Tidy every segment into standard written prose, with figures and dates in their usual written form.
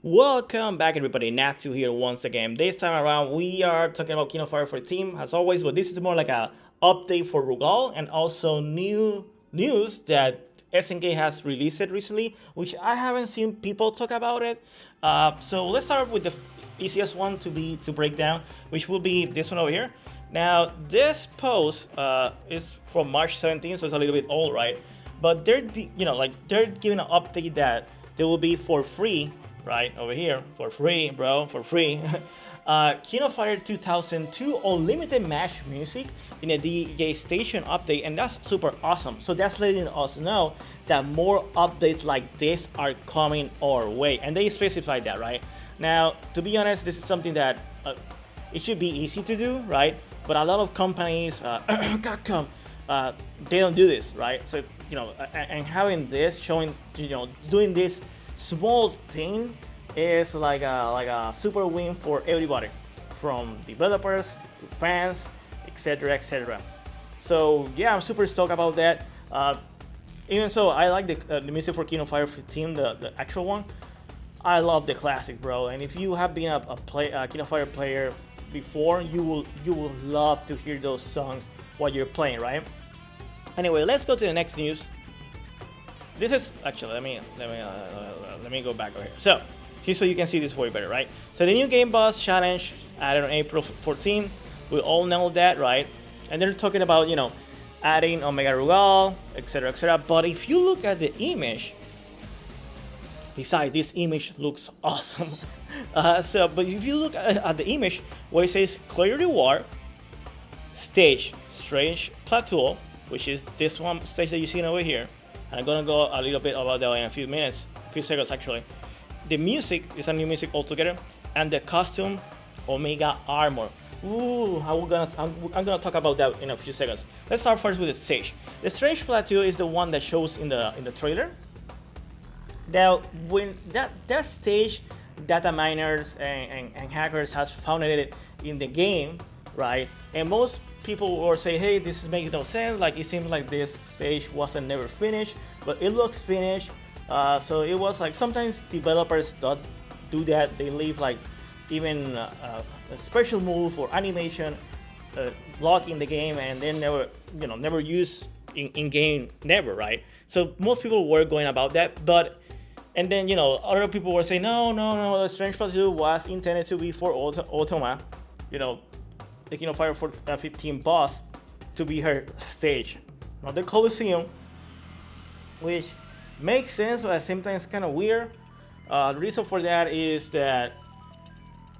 Welcome back, everybody. Natsu here once again. This time around, we are talking about King of Fire for Team as always, but this is more like a update for Rugal and also new news that SNK has released it recently, which I haven't seen people talk about it. So let's start with the easiest one to break down, which will be this one over here. Now, this post is from March 17th, so it's a little bit old, right? But they're giving an update that they will be for free right over here for free, bro, for free. King of Fire 2002 unlimited match music in a DJ station update, and that's super awesome. So that's letting us know that more updates like this are coming our way, and they specify that, right? Now, to be honest, this is something that it should be easy to do, right? But a lot of companies, Capcom, they don't do this, right? So and having this, showing, doing this small thing is like a super win for everybody, from developers to fans, etc., etc. So yeah, I'm super stoked about that. Even so, I like the music for King of Fire 15, the actual one. I love the classic, bro. And if you have been a King of Fire player before, you will love to hear those songs while you're playing, right? Anyway, let's go to the next news. This is actually let me go back over here. So you can see this way better, right? So the new Game Boss challenge added on April 14. We all know that, right? And they're talking about adding Omega Rugal, etc., etc. But if you look at the image, besides this image looks awesome. But if you look at the image where it says Clear Reward, Stage Strange Plateau, which is this one stage that you're seeing over here. I'm gonna go a little bit about that in a few seconds actually. The music is a new music altogether, and the costume, Omega Armor. Ooh, I'm gonna talk about that in a few seconds. Let's start first with the stage. The Strange Plateau is the one that shows in the trailer. Now, when that stage, data miners and hackers has found it in the game, right? And most people will say, hey, this is making no sense. Like, it seems like this stage wasn't never finished, but it looks finished. So it was like sometimes developers don't do that. They leave like even a special move or animation lock in the game, and then never use in game, never, right? So most people were going about that, but and then other people were saying no, the Strange Plateau was intended to be for Otoma, the King of Fire 15 boss, to be her stage, not the Colosseum, which makes sense, but at the same time it's kind of weird. The reason for that is that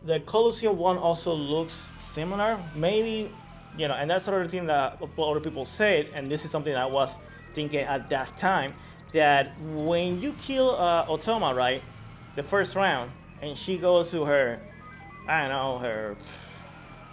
the Colosseum one also looks similar, maybe, and that's another thing that other people said, and this is something I was thinking at that time, that when you kill Otoma, right, the first round, and she goes to her,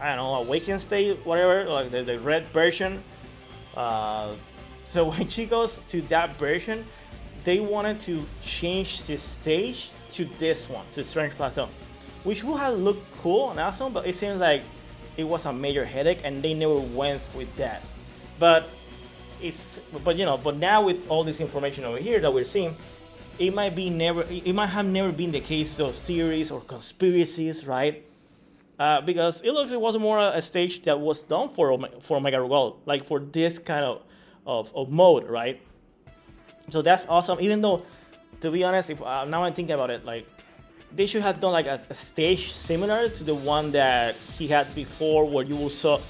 awakened state, whatever, like the red version. So when she goes to that version, they wanted to change the stage to this one, to Strange Plateau, which would have looked cool and awesome, but it seems like it was a major headache and they never went with that. But now with all this information over here that we're seeing, it might have never been the case of theories or conspiracies, right? Because it looks, it was more a stage that was done for Omega Rugal, like for this kind of mode, right? So that's awesome. Even though, to be honest, if now I'm thinking about it, like they should have done like a stage similar to the one that he had before, where you will saw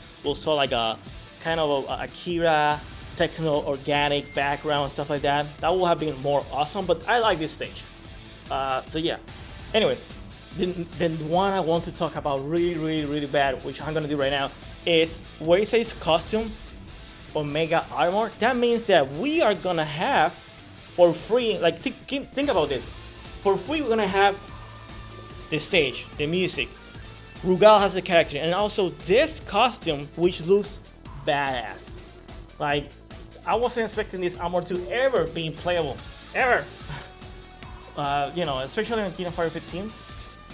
like a kind of a Akira techno organic background, stuff like that. That would have been more awesome. But I like this stage. So yeah. Anyways. Then one I want to talk about really bad, which I'm gonna do right now, is where it says costume Omega Armor. That means that we are gonna have for free, like think about this, for free we're gonna have the stage, the music, Rugal has the character, and also this costume, which looks badass. Like, I wasn't expecting this armor to ever be playable, ever. Especially on King of Fire 15.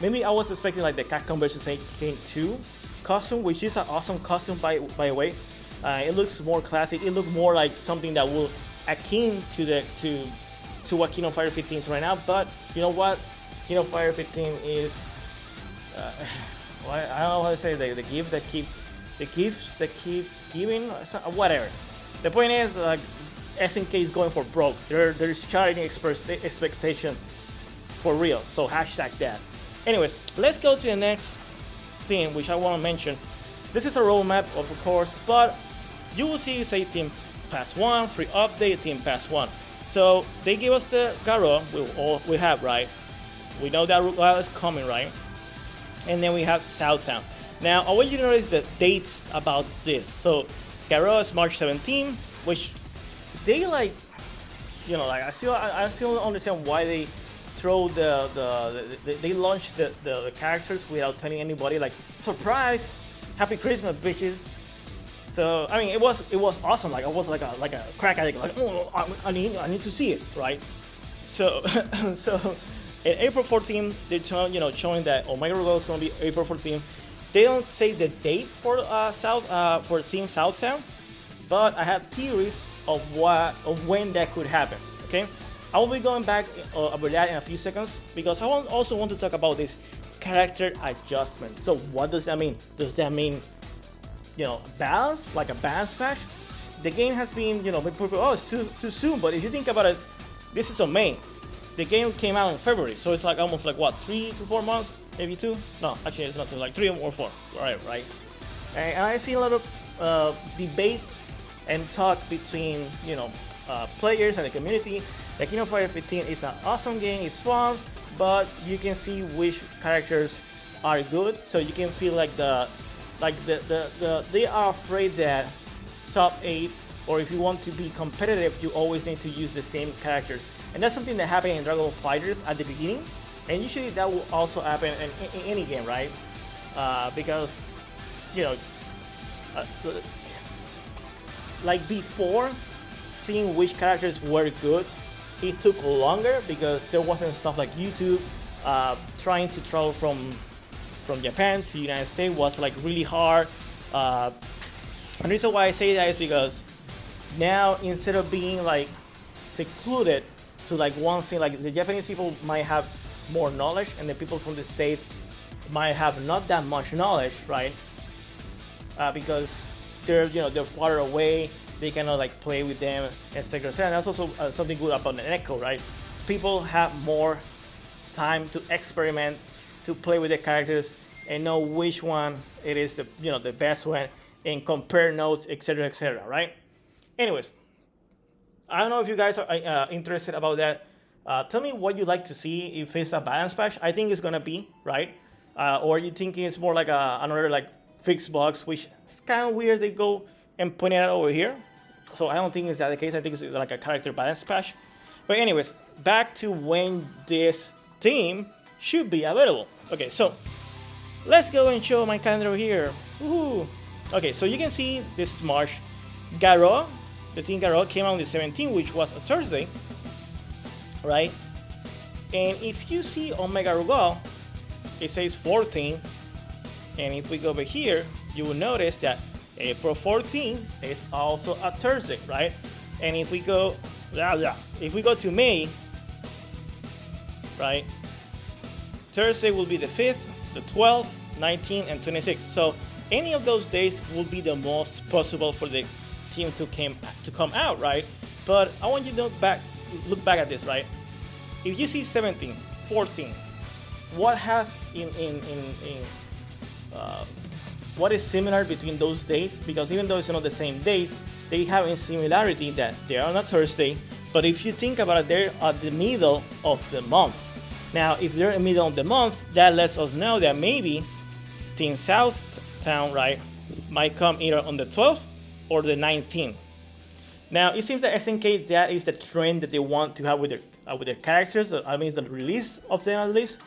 Maybe I was expecting like the Capcom vs. King 2 costume, which is an awesome costume by the way. It looks more classic. It looks more like something that will akin to what King of Fire 15 is right now. But you know what? Kino Fire 15 is well, I don't know how to say the gift that keep the gifts that keep giving whatever. The point is like SNK is going for broke. They're charting expectation for real. So hashtag that. Anyways, let's go to the next thing which I want to mention. This is a roadmap of course, but you will see say Team Pass 1, free update, Team Pass 1. So they give us the Garo, we have, right? We know that Rugal is coming, right? And then we have Southtown. Now, I want you to notice the dates about this. So, Garo is March 17, which they like, you know, like I still don't understand why they throw they launch the characters without telling anybody. Like, surprise, happy Christmas, bitches. So I mean, it was awesome. Like I was like a crack addict. Like, oh, I need to see it, right? So so in April 14th, they're showing that Omega Rugal is going to be April 14th. They don't say the date for for Team Southtown, but I have theories of when that could happen. Okay, I will be going back over that in a few seconds because I also want to talk about this character adjustment. So what does that mean? Does that mean balance, like a balance patch? The game has been, oh, it's too soon, but if you think about it, this is on May. The game came out in February, so it's like almost like what, 3 to 4 months, maybe 2? No, actually it's nothing, like 3 or 4. Right. And I see a lot of debate and talk between players and the community. Like Kino Fire 15 is an awesome game, it's fun, but you can see which characters are good, so you can feel like they are afraid that top 8, or if you want to be competitive, you always need to use the same characters. And that's something that happened in Dragon Ball Fighters at the beginning, and usually that will also happen in any game, right? Because like before, seeing which characters were good, it took longer because there wasn't stuff like YouTube. Trying to travel from Japan to the United States was like really hard. And the reason why I say that is because now, instead of being like secluded to like one thing, like the Japanese people might have more knowledge and the people from the States might have not that much knowledge, right? Because they're far away, they cannot like play with them, etc. And that's also something good about the Echo, right? People have more time to experiment, to play with the characters and know which one it is the best one, and compare notes, etc., right? Anyways, I don't know if you guys are interested about that. Tell me what you'd like to see if it's a balance patch. I think it's gonna be, right? Or you think it's more like another like fixed box, which is kind of weird. They go and put it out over here. So I don't think it's that the case. I think it's like a character balance patch. But anyways, back to when this team should be available. Okay, so let's go and show my calendar here. Woohoo! Okay, so you can see this is March. Garo, the team Garo came out on the 17th, which was a Thursday, right? And if you see Omega Rugal, it says 14. And if we go over here, you will notice that April 14 is also a Thursday, right? And if we go, to May, right? Thursday will be the 5th, the 12th, 19th, and 26th. So any of those days will be the most possible for the team to come out, right? But I want you to look back at this, right? If you see 17, 14, what has what is similar between those days? Because even though it's not the same date, they have a similarity that they are on a Thursday. But if you think about it, they're at the middle of the month. Now, if they're in the middle of the month, that lets us know that maybe Team Southtown, right, might come either on the 12th or the 19th. Now, it seems that SNK, that is the trend that they want to have with their characters. I mean, the release of them at least.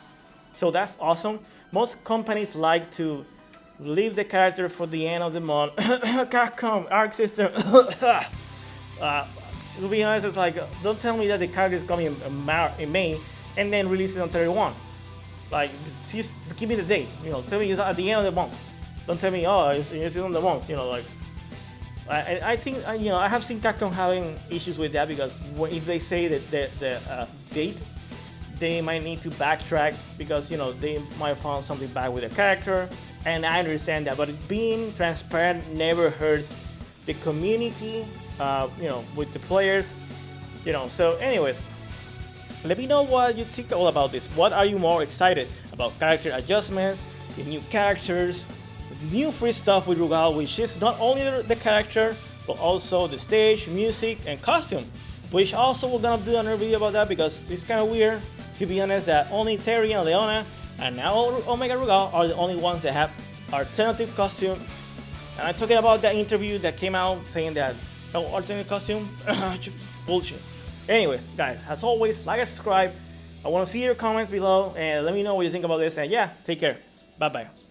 So that's awesome. Most companies like to leave the character for the end of the month. Capcom, Arc System. To be honest, it's like, don't tell me that the character is coming in May and then release it on 31. Like, just give me the date. Tell me it's at the end of the month. Don't tell me, oh, it's on the month. Like, I think I have seen Capcom having issues with that because if they say that the date, they might need to backtrack because they might find something bad with the character, and I understand that. But being transparent never hurts the community, with the players, So, anyways, let me know what you think all about this. What are you more excited about? Character adjustments, the new characters, new free stuff with Rugal, which is not only the character but also the stage, music, and costume. Which also we're gonna do another video about that because it's kind of weird, to be honest, that only Terry and Leona and now Omega Rugal are the only ones that have alternative costume. And I'm talking about that interview that came out saying that no alternative costume, bullshit. Anyways, guys, as always, like and subscribe. I want to see your comments below and let me know what you think about this. And yeah, take care. Bye bye.